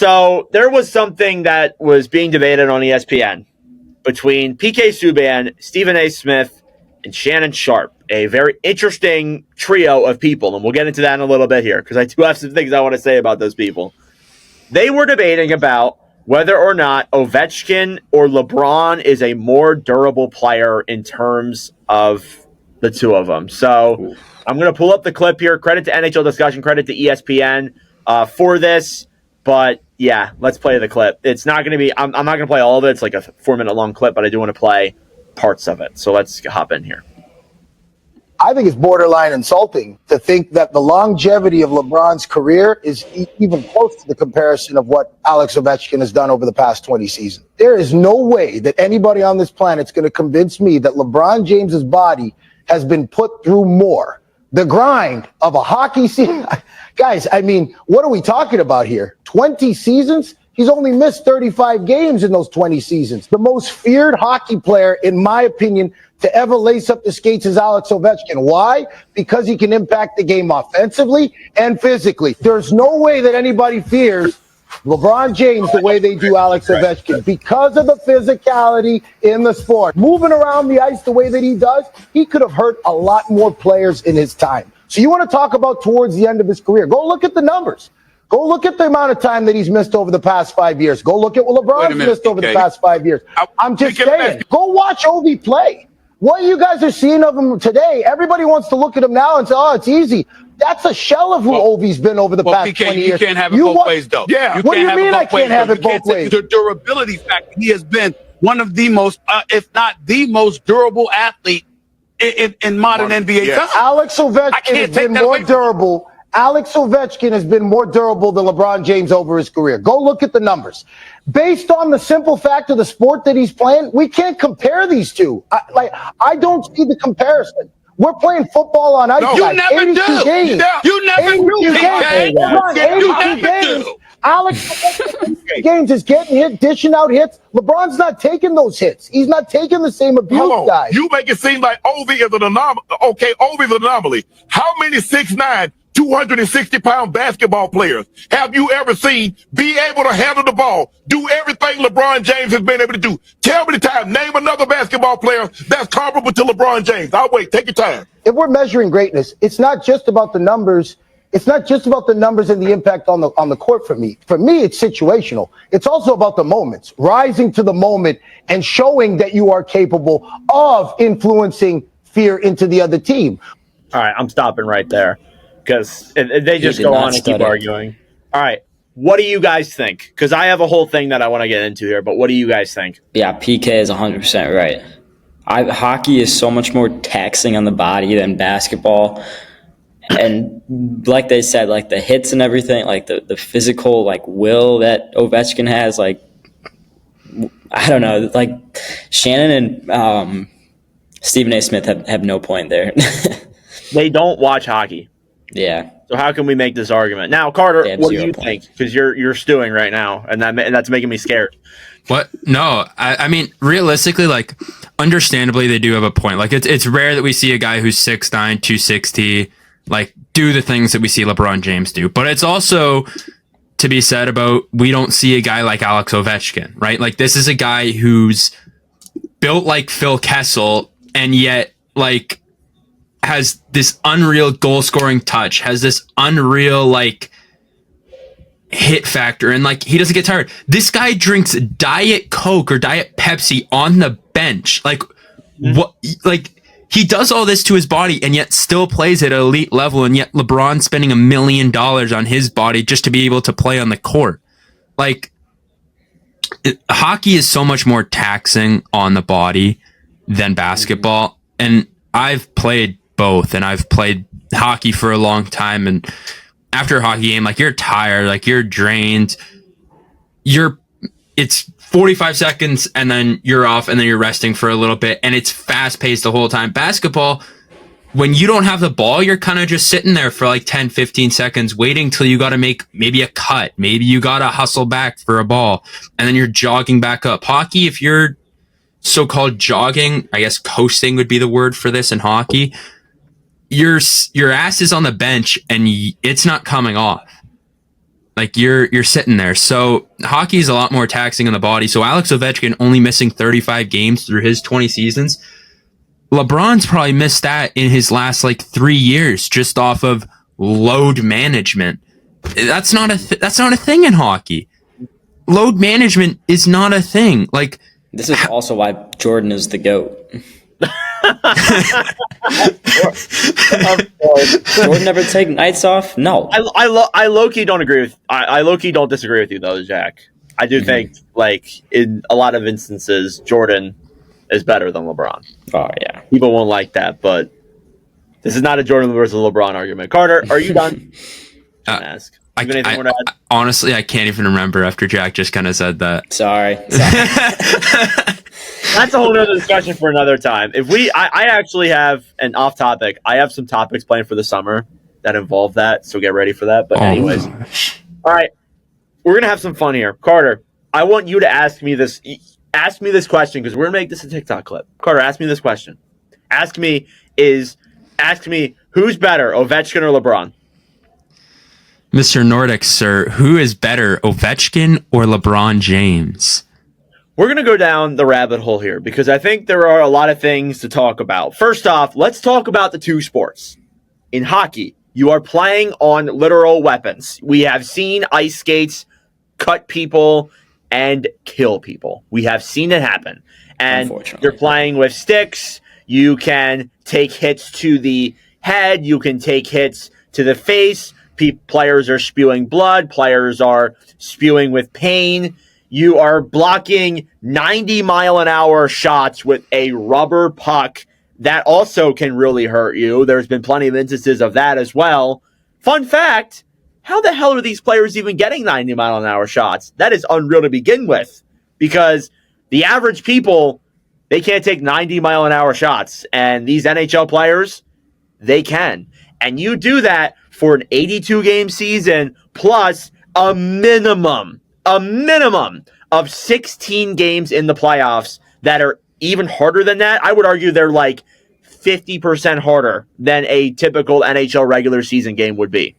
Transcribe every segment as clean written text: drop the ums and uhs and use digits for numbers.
So there was something that was being debated on ESPN between PK Subban, Stephen A. Smith, and Shannon Sharp, a very interesting trio of people. And we'll get into that in a little bit here because I do have some things I want to say about those people. They were debating about whether or not Ovechkin or LeBron is a more durable player in terms of the two of them. So I'm going to pull up the clip here. Credit to NHL Discussion, credit to ESPN for this. But yeah, let's play the clip. It's not going to be, I'm not going to play all of it. It's like a 4-minute long clip, but I do want to play parts of it. So let's hop in here. I think it's borderline insulting to think that the longevity of LeBron's career is even close to the comparison of what Alex Ovechkin has done over the past 20 seasons. There is no way that anybody on this planet is going to convince me that LeBron James's body has been put through more. The grind of a hockey season. Guys, I mean, what are we talking about here? 20 seasons? He's only missed 35 games in those 20 seasons. The most feared hockey player, in my opinion, to ever lace up the skates is Alex Ovechkin. Why? Because he can impact the game offensively and physically. There's no way that anybody fears LeBron James the way they do Alex Ovechkin because of the physicality in the sport. Moving around the ice the way that he does, he could have hurt a lot more players in his time. So you want to talk about towards the end of his career. Go look at the numbers. Go look at the amount of time that he's missed over the past 5 years. Go look at what LeBron's missed over the past 5 years. I'm just saying, go watch Ovi play. What you guys are seeing of him today, everybody wants to look at him now and say, oh, it's easy. That's a shell of who Ovi's been over the past PK, 20 years. You can't have it both ways, though. Yeah. What do you mean I can't have it both ways? The durability factor. He has been one of the most, if not the most durable athlete in modern NBA time. Alex Ovechkin has been more durable. Alex Ovechkin has been more durable than LeBron James over his career. Go look at the numbers. Based on the simple fact of the sport that he's playing, we can't compare these two. I don't see the comparison. We're playing football on ice. No, you never do. Games. You never do. You never do. Alex Ovechkin games is getting hit, dishing out hits. LeBron's not taking those hits. He's not taking the same abuse, guys. You make it seem like Ovi is an anomaly. Okay, Ovi's an anomaly. How many 6'9", 260-pound basketball players have you ever seen be able to handle the ball, do everything LeBron James has been able to do? Tell me the time. Name another basketball player that's comparable to LeBron James. I'll wait. Take your time. If we're measuring greatness, it's not just about the numbers. It's not just about the numbers and the impact on the court for me. For me, it's situational. It's also about the moments, rising to the moment and showing that you are capable of influencing fear into the other team. All right, I'm stopping right there because they just go on and keep arguing. All right, what do you guys think? Because I have a whole thing that I want to get into here, but what do you guys think? Yeah, PK is 100% right. Hockey is so much more taxing on the body than basketball. And like they said, like the hits and everything, like the physical like will that Ovechkin has, like I don't know, like Shannon and Stephen A. Smith have no point there. They don't watch hockey. Yeah. So how can we make this argument? Now, Carter, what do you think? Because you're stewing right now, and that's making me scared. What? No, I mean, realistically, like, understandably, they do have a point. Like, it's rare that we see a guy who's 6'9", 260, like, do the things that we see LeBron James do. But it's also to be said about we don't see a guy like Alex Ovechkin, right? Like, this is a guy who's built like Phil Kessel, and yet, like, has this unreal goal-scoring touch, has this unreal, like, hit factor, and, like, he doesn't get tired. This guy drinks Diet Coke or Diet Pepsi on the bench. Like, what? Like, he does all this to his body and yet still plays at an elite level, and yet LeBron's spending $1 million on his body just to be able to play on the court. Like, hockey is so much more taxing on the body than basketball, and I've played both, and I've played hockey for a long time, and after a hockey game, like, you're tired, like, you're drained, it's 45 seconds and then you're off and then you're resting for a little bit, and it's fast paced the whole time. Basketball, when you don't have the ball, you're kind of just sitting there for like 10, 15 seconds waiting till you got to make maybe a cut. Maybe you got to hustle back for a ball, and then you're jogging back up. Hockey, if you're so-called jogging, I guess coasting would be the word for this in hockey, your ass is on the bench and it's not coming off. Like you're sitting there. So hockey is a lot more taxing on the body. So Alex Ovechkin only missing 35 games through his 20 seasons. LeBron's probably missed that in his last like 3 years just off of load management. That's not a thing in hockey. Load management is not a thing. Like, this is also why Jordan is the GOAT. Jordan never take nights off? No. I low-key don't agree with I low-key don't disagree with you though, Jack. I do think like in a lot of instances Jordan is better than LeBron. Oh yeah. People won't like that, but this is not a Jordan versus LeBron argument. Carter, are you done? Ask. Honestly, I can't even remember after Jack just kind of said that. Sorry. That's a whole other discussion for another time. I actually have an off topic. I have some topics planned for the summer that involve that, so get ready for that. But anyways, all right, we're gonna have some fun here. Carter, I want you to ask me this question because we're gonna make this a TikTok clip. Carter, ask me this question. Ask me who's better, Ovechkin or LeBron? Mr. Nordic, sir, who is better, Ovechkin or LeBron James? We're going to go down the rabbit hole here because I think there are a lot of things to talk about. First off, let's talk about the two sports. In hockey, you are playing on literal weapons. We have seen ice skates cut people and kill people. We have seen it happen. And you're playing with sticks. You can take hits to the head. You can take hits to the face. Players are spewing blood. Players are spewing with pain. You are blocking 90-mile-an-hour shots with a rubber puck that also can really hurt you. There's been plenty of instances of that as well. Fun fact, how the hell are these players even getting 90-mile-an-hour shots? That is unreal to begin with because the average people, they can't take 90-mile-an-hour shots. And these NHL players, they can. And you do that for an 82-game season plus a minimum of 16 games in the playoffs that are even harder than that. I would argue they're like 50% harder than a typical NHL regular season game would be.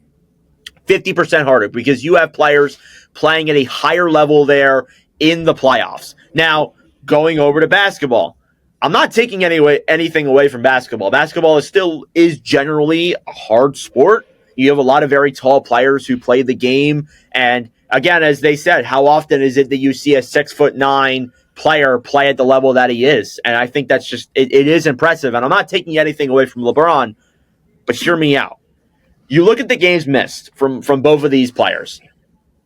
50% harder because you have players playing at a higher level there in the playoffs. Now, going over to basketball, I'm not taking anything away from basketball. Basketball is generally a hard sport. You have a lot of very tall players who play the game. And again, as they said, how often is it that you see a 6'9" player play at the level that he is? And I think that's just, it is impressive. And I'm not taking anything away from LeBron, but hear me out. You look at the games missed from both of these players.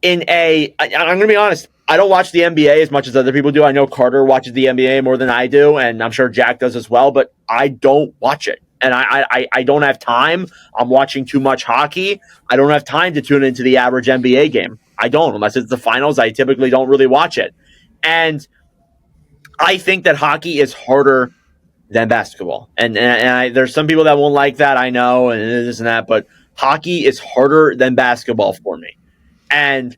I'm going to be honest, I don't watch the NBA as much as other people do. I know Carter watches the NBA more than I do, and I'm sure Jack does as well, but I don't watch it. And I don't have time. I'm watching too much hockey. I don't have time to tune into the average NBA game. I don't. Unless it's the finals, I typically don't really watch it. And I think that hockey is harder than basketball. And there's some people that won't like that, I know, and this and that, but hockey is harder than basketball for me. And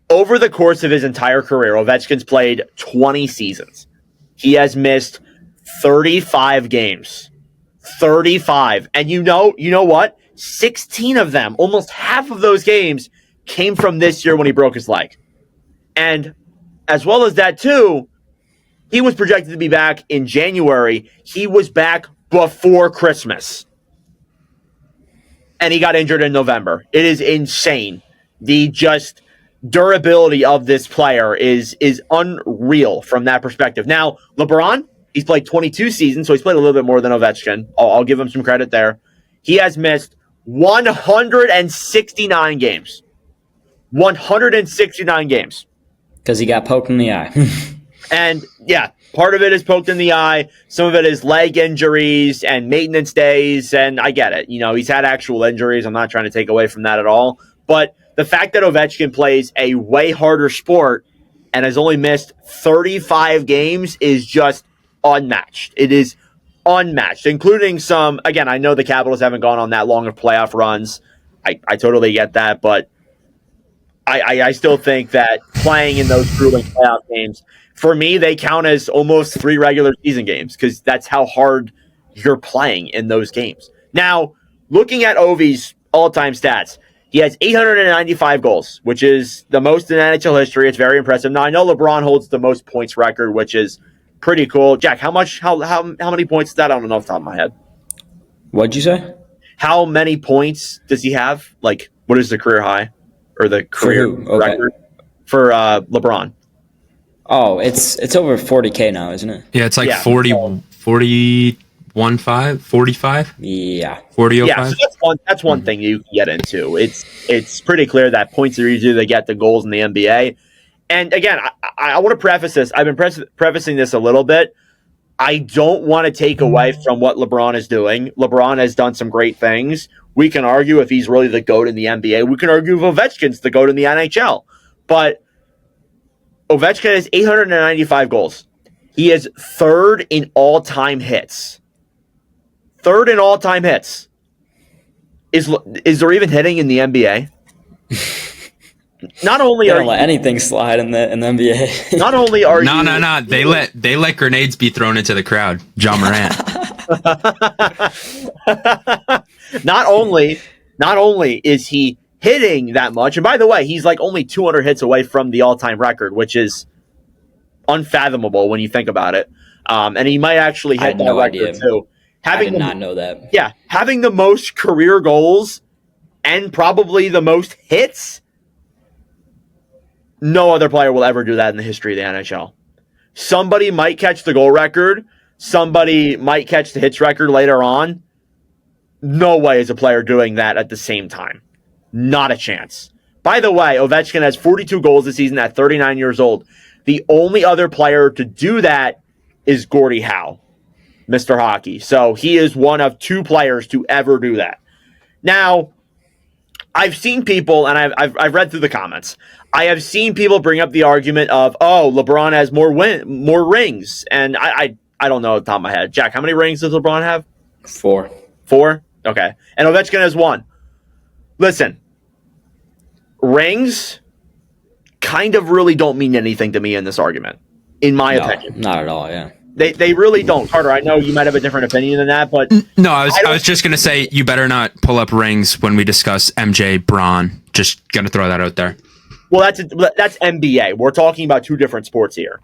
over the course of his entire career, Ovechkin's played 20 seasons. He has missed 35 games. 35. And you know what? 16 of them, almost half of those games, came from this year when he broke his leg. And as well as that, too, he was projected to be back in January. He was back before Christmas. And he got injured in November. It is insane. The just durability of this player is unreal from that perspective. Now, LeBron, he's played 22 seasons, so he's played a little bit more than Ovechkin. I'll give him some credit there. He has missed 169 games. 169 games. Because he got poked in the eye. And, yeah, part of it is poked in the eye. Some of it is leg injuries and maintenance days, and I get it. You know, he's had actual injuries. I'm not trying to take away from that at all. But the fact that Ovechkin plays a way harder sport and has only missed 35 games is just unmatched. It is unmatched, including some, again, I know the Capitals haven't gone on that long of playoff runs. I totally get that, but I still think that playing in those grueling playoff games, for me, they count as almost 3 regular season games because that's how hard you're playing in those games. Now, looking at Ovi's all-time stats, He has 895 goals, which is the most in NHL history. It's very impressive. Now, I know LeBron holds the most points record, which is pretty cool. Jack, how many points is that? I don't know off the top of my head. What'd you say? How many points does he have? Like, what is the career high or the career record for LeBron? Oh, it's over 40K now, isn't it? Yeah, it's like 45? Yeah. 40, Yeah, so that's one thing you can get into. It's pretty clear that points are usually they get the goals in the NBA. And again, I want to preface this. I've been prefacing this a little bit. I don't want to take away from what LeBron is doing. LeBron has done some great things. We can argue if he's really the GOAT in the NBA. We can argue if Ovechkin's the GOAT in the NHL. But Ovechkin has 895 goals. He is third in all-time hits. Third in all-time hits. Is there even hitting in the NBA? Not only They are don't let anything slide in the NBA. not only are No. you They let grenades be thrown into the crowd. John Morant. not only is he hitting that much, and by the way, he's like only 200 hits away from the all-time record, which is unfathomable when you think about it. And he might actually hit that record too. I did not know that. Yeah, having the most career goals and probably the most hits. No other player will ever do that in the history of the NHL. Somebody might catch the goal record. Somebody might catch the hits record later on. No way is a player doing that at the same time. Not a chance. By the way, Ovechkin has 42 goals this season at 39 years old. The only other player to do that is Gordie Howe, Mr. Hockey. So he is one of two players to ever do that. Now, I've seen people, and I've read through the comments. I have seen people bring up the argument of, oh, LeBron has more rings, and I don't know at the top of my head. Jack, how many rings does LeBron have? 4. 4? Okay. And Ovechkin has 1. Listen, rings kind of really don't mean anything to me in this argument, in my opinion. Not at all, yeah. They really don't. Carter, I know you might have a different opinion than that, but No, I was just gonna say you better not pull up rings when we discuss MJ Braun. Just gonna throw that out there. well, that's NBA. We're talking about two different sports here.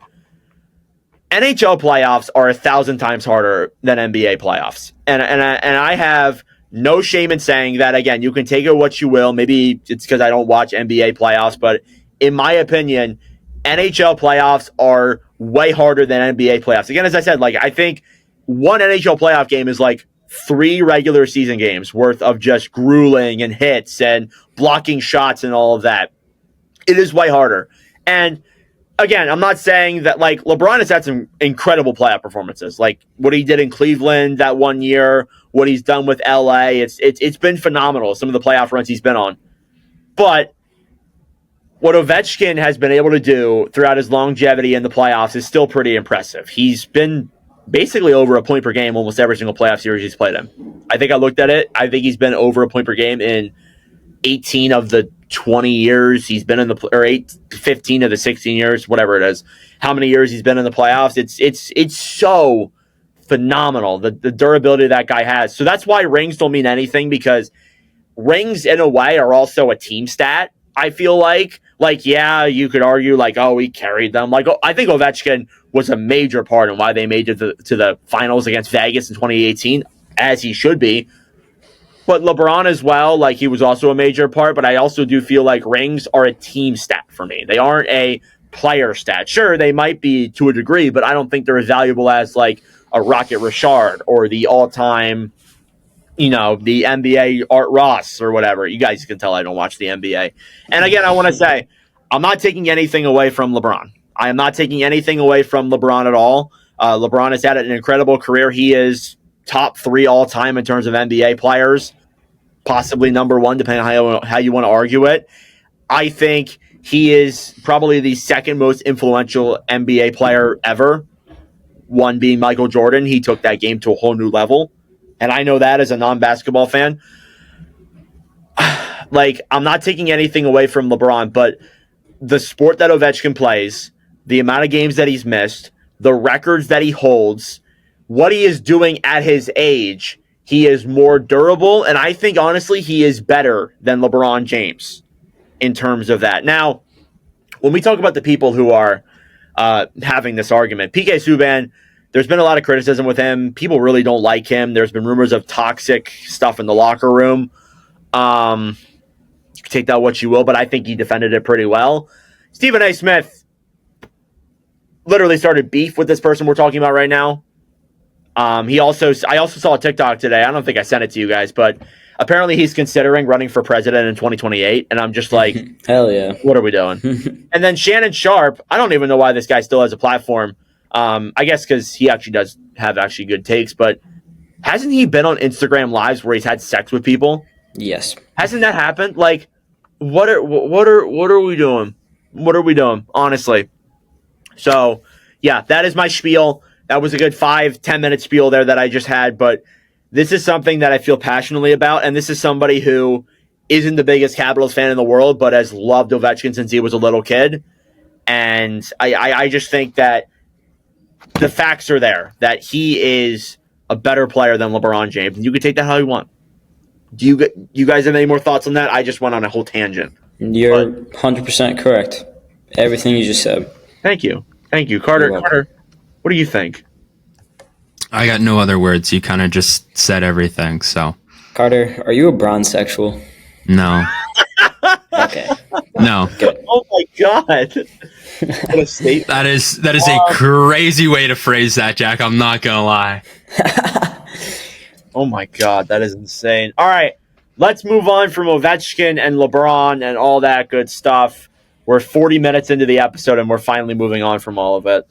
NHL playoffs are 1,000 times harder than NBA playoffs, and I have no shame in saying that. Again, you can take it what you will. Maybe it's because I don't watch NBA playoffs, but in my opinion, NHL playoffs are way harder than NBA playoffs. Again, as I said, like I think one NHL playoff game is like 3 regular season games worth of just grueling and hits and blocking shots and all of that. It is way harder. And again, I'm not saying that like LeBron has had some incredible playoff performances, like what he did in Cleveland that one year, what he's done with LA. It's been phenomenal. Some of the playoff runs he's been on, but what Ovechkin has been able to do throughout his longevity in the playoffs is still pretty impressive. He's been basically over a point per game almost every single playoff series he's played in. I think I looked at it. I think he's been over a point per game in 18 of the 20 years he's been in the, or 15 of the 16 years, whatever it is. How many years he's been in the playoffs? It's so phenomenal, the durability that guy has. So that's why rings don't mean anything, because rings in a way are also a team stat. I feel like, yeah, you could argue like, oh, he carried them. Like, I think Ovechkin was a major part in why they made it to the finals against Vegas in 2018, as he should be. But LeBron as well, like he was also a major part. But I also do feel like rings are a team stat for me. They aren't a player stat. Sure, they might be to a degree, but I don't think they're as valuable as like a Rocket Richard or the all-time, the NBA Art Ross or whatever. You guys can tell I don't watch the NBA. And again, I want to say, I'm not taking anything away from LeBron. I am not taking anything away from LeBron at all. LeBron has had an incredible career. He is top 3 all time in terms of NBA players, possibly number 1, depending on how you want to argue it. I think he is probably the second most influential NBA player ever, one being Michael Jordan. He took that game to a whole new level. And I know that as a non-basketball fan. Like, I'm not taking anything away from LeBron, but the sport that Ovechkin plays, the amount of games that he's missed, the records that he holds, what he is doing at his age, he is more durable, and I think, honestly, he is better than LeBron James in terms of that. Now, when we talk about the people who are having this argument, PK Subban, there's been a lot of criticism with him. People really don't like him. There's been rumors of toxic stuff in the locker room. Take that what you will, but I think he defended it pretty well. Stephen A. Smith literally started beef with this person we're talking about right now. I also saw a TikTok today. I don't think I sent it to you guys, but apparently he's considering running for president in 2028. And I'm just like, hell yeah. What are we doing? And then Shannon Sharp, I don't even know why this guy still has a platform. I guess because he actually does have good takes, but hasn't he been on Instagram lives where he's had sex with people? Yes. Hasn't that happened? Like, what are we doing? What are we doing? Honestly. So yeah, that is my spiel. That was a good 5-10 minute spiel there that I just had, but this is something that I feel passionately about, and this is somebody who isn't the biggest Capitals fan in the world, but has loved Ovechkin since he was a little kid. And I just think that the facts are there, that he is a better player than LeBron James, and you can take that how you want. Do you guys have any more thoughts on that? I just went on a whole tangent. You're 100% correct. Everything you just said. Thank you. Carter, what do you think? I got no other words. You kind of just said everything, so. Carter, are you a bronzexual? No. Okay. No. Good. Oh my God. What a statement. That is a crazy way to phrase that, Jack. I'm not going to lie. Oh my God, that is insane. All right, let's move on from Ovechkin and LeBron and all that good stuff. We're 40 minutes into the episode, and we're finally moving on from all of it.